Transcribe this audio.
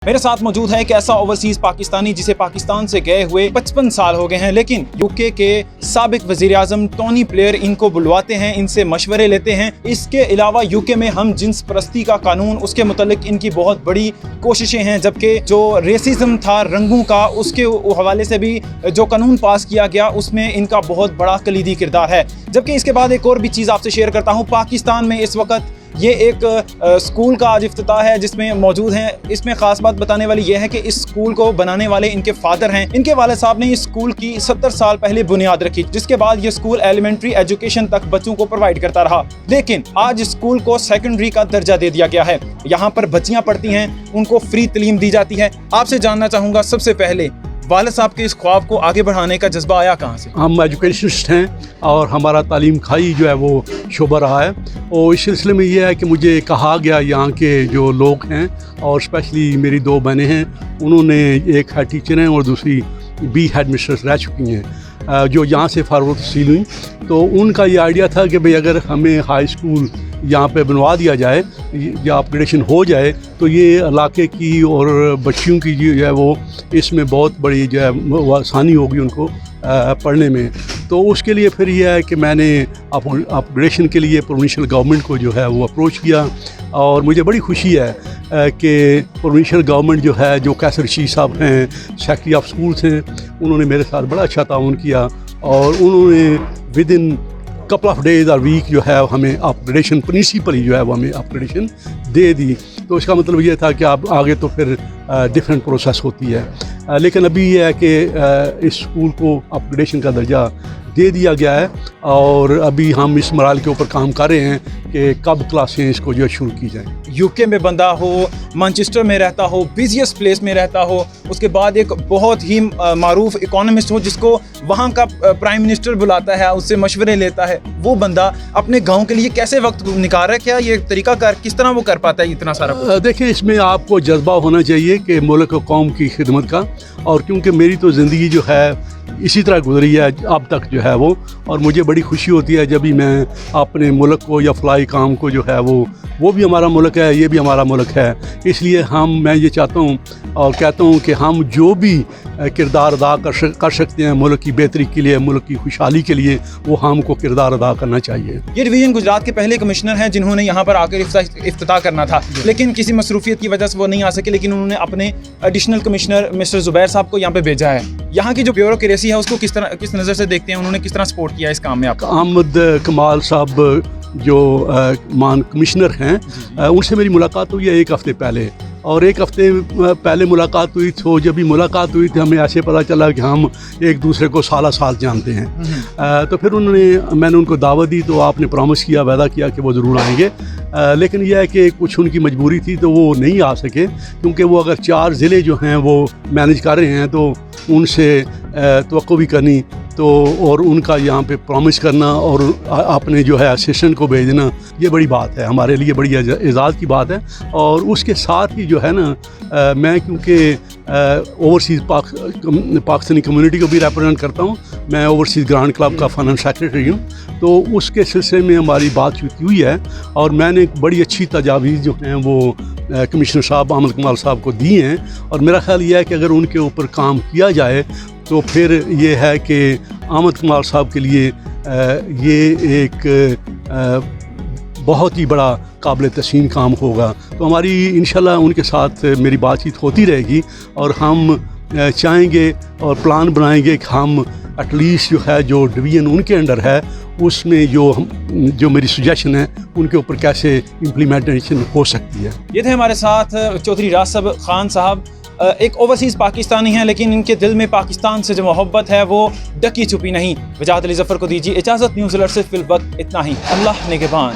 میرے ساتھ موجود ہے ایک ایسا اوورسیز پاکستانی جسے پاکستان سے گئے ہوئے 55 سال ہو گئے ہیں، لیکن یوکے کے سابق وزیر اعظم ٹونی بلیئر ان کو بلواتے ہیں، ان سے مشورے لیتے ہیں۔ اس کے علاوہ یوکے میں ہم جنس پرستی کا قانون، اس کے متعلق ان کی بہت بڑی کوششیں ہیں، جبکہ جو ریسزم تھا رنگوں کا، اس کے حوالے سے بھی جو قانون پاس کیا گیا اس میں ان کا بہت بڑا کلیدی کردار ہے۔ جبکہ اس کے بعد ایک اور بھی چیز آپ سے شیئر کرتا ہوں، پاکستان میں اس وقت یہ ایک اسکول کا آج افتتاح ہے جس میں موجود ہیں۔ اس میں خاص بات بتانے والی یہ ہے کہ اس اسکول کو بنانے والے ان کے فادر ہیں، ان کے والد صاحب نے اس اسکول کی 70 سال پہلے بنیاد رکھی، جس کے بعد یہ اسکول ایلیمنٹری ایجوکیشن تک بچوں کو پرووائڈ کرتا رہا، لیکن آج اسکول کو سیکنڈری کا درجہ دے دیا گیا ہے۔ یہاں پر بچیاں پڑھتی ہیں، ان کو فری تعلیم دی جاتی ہے۔ آپ سے جاننا چاہوں گا سب سے پہلے والد صاحب کے اس خواب کو آگے بڑھانے کا جذبہ آیا کہاں سے؟ ہم ایجوکیشنسٹ ہیں اور ہمارا تعلیم خائی جو ہے وہ شعبہ رہا ہے، اور اس سلسلے میں یہ ہے کہ مجھے کہا گیا یہاں کے جو لوگ ہیں، اور اسپیشلی میری 2 بہنیں ہیں، انہوں نے ایک ہیڈ ٹیچر ہیں اور دوسری بھی ہیڈ مسٹرس رہ چکی ہیں جو یہاں سے فارغ تحصیل ہوئیں، تو ان کا یہ آئیڈیا تھا کہ بھئی اگر ہمیں ہائی اسکول یہاں پہ بنوا دیا جائے یا اپگریڈیشن ہو جائے تو یہ علاقے کی اور بچیوں کی جو ہے وہ اس میں بہت بڑی جو ہے آسانی ہوگی ان کو پڑھنے میں۔ تو اس کے لیے پھر یہ ہے کہ میں نے اپگریڈیشن کے لیے پروونشل گورنمنٹ کو جو ہے وہ اپروچ کیا، اور مجھے بڑی خوشی ہے کہ پروونشل گورنمنٹ جو ہے، جو قیصر رشید صاحب ہیں، سیکریٹری آف اسکولس ہیں، انہوں نے میرے ساتھ بڑا اچھا تعاون کیا، اور انہوں نے within couple of days اور ویک جو ہے ہمیں اپگریڈیشن پرنسپلی جو ہے وہ ہمیں اپگریڈیشن دے دی۔ تو اس کا مطلب یہ تھا کہ اب آگے تو پھر ڈفرینٹ پروسیس ہوتی ہے، لیکن ابھی یہ ہے کہ اس اسکول کو اپگریڈیشن کا درجہ دے دیا گیا ہے، اور ابھی ہم اس مرحلے کے اوپر کام کر رہے ہیں کہ کب کلاسیں اس کو جو ہے شروع کی جائیں۔ یوکے میں بندہ ہو، مانچسٹر میں رہتا ہو، بزیسٹ پلیس میں رہتا ہو، اس کے بعد ایک بہت ہی معروف اکانومسٹ ہو جس کو وہاں کا پرائم منسٹر بلاتا ہے، اس سے مشورے لیتا ہے، وہ بندہ اپنے گاؤں کے لیے کیسے وقت نکال رہا ہے؟ کیا یہ طریقہ کار کس طرح وہ کر پاتا ہے اتنا سارا؟ دیکھیں، اس میں آپ کو جذبہ ہونا چاہیے کہ ملک و قوم کی خدمت کا، اور کیونکہ میری تو زندگی جو ہے اسی طرح گزری ہے اب تک جو ہے وہ، اور مجھے بڑی خوشی ہوتی ہے جب بھی میں اپنے ملک کو یا فلاحی کام کو جو ہے وہ بھی ہمارا ملک ہے، یہ بھی ہمارا ملک ہے، اس لیے میں یہ چاہتا ہوں اور کہتا ہوں کہ ہم جو بھی کردار ادا کر سکتے ہیں ملک کی بہتری کے لیے، ملک کی خوشحالی کے لیے، وہ ہم کو کردار ادا کرنا چاہیے۔ یہ ڈویژن گجرات کے پہلے کمشنر ہیں جنہوں نے یہاں پر آ کر افتتاح کرنا تھا، لیکن کسی مصروفیت کی وجہ سے وہ نہیں آ سکے، لیکن انہوں نے اپنے ایڈیشنل کمشنر مسٹر زبیر صاحب کو یہاں پہ بھیجا ہے۔ یہاں کی جو بیوروکریسی ہے اس کو کس نظر سے دیکھتے ہیں؟ انہوں نے کس طرح سپورٹ کیا اس کام میں؟ آپ احمد کمال صاحب جو کمشنر ہیں، ان سے میری ملاقات ہوئی ہے 1 ہفتے پہلے، اور 1 ہفتے پہلے ملاقات ہوئی تو جب بھی ملاقات ہوئی تھی ہمیں ایسے پتہ چلا کہ ہم ایک دوسرے کو سالہ سال جانتے ہیں، تو پھر میں نے ان کو دعوت دی، تو آپ نے پرومس کیا، وعدہ کیا کہ وہ ضرور آئیں گے، لیکن یہ ہے کہ کچھ ان کی مجبوری تھی تو وہ نہیں آ سکے، کیونکہ وہ اگر 4 ضلع جو ہیں وہ مینیج کر رہے ہیں تو ان سے توقع بھی کرنی، تو اور ان کا یہاں پہ پرومس کرنا اور اپنے جو ہے اسسٹنٹ کو بھیجنا، یہ بڑی بات ہے، ہمارے لیے بڑی اعزاز کی بات ہے۔ اور اس کے ساتھ ہی جو ہے نا، میں کیونکہ اوورسیز پاکستانی کمیونٹی کو بھی ریپرزینٹ کرتا ہوں، میں اوورسیز گرانڈ کلب کا فنانس سیکرٹری ہوں، تو اس کے سلسلے میں ہماری بات چیت ہوئی ہے، اور میں نے بڑی اچھی تجاویز جو ہیں وہ کمشنر صاحب احمد کمال صاحب کو دی ہیں، اور میرا خیال یہ ہے کہ اگر ان کے اوپر کام کیا جائے تو پھر یہ ہے کہ احمد کمال صاحب کے لیے یہ ایک بہت ہی بڑا قابل تسلیم کام ہوگا۔ تو ہماری انشاءاللہ ان کے ساتھ میری بات چیت ہوتی رہے گی، اور ہم چاہیں گے اور پلان بنائیں گے کہ ہم ایٹ لیسٹ جو ہے جو ڈویژن ان کے انڈر ہے اس میں جو میری سجیشن ہے ان کے اوپر کیسے امپلیمنٹیشن ہو سکتی ہے۔ یہ تھے ہمارے ساتھ چودھری راسب خان صاحب، ایک اوورسیز پاکستانی ہیں، لیکن ان کے دل میں پاکستان سے جو محبت ہے وہ ڈکی چھپی نہیں۔ وجاہت علی ظفر کو دیجیے اجازت، نیوز الرٹ سے فی الوقت اتنا ہی۔ اللہ نگہبان۔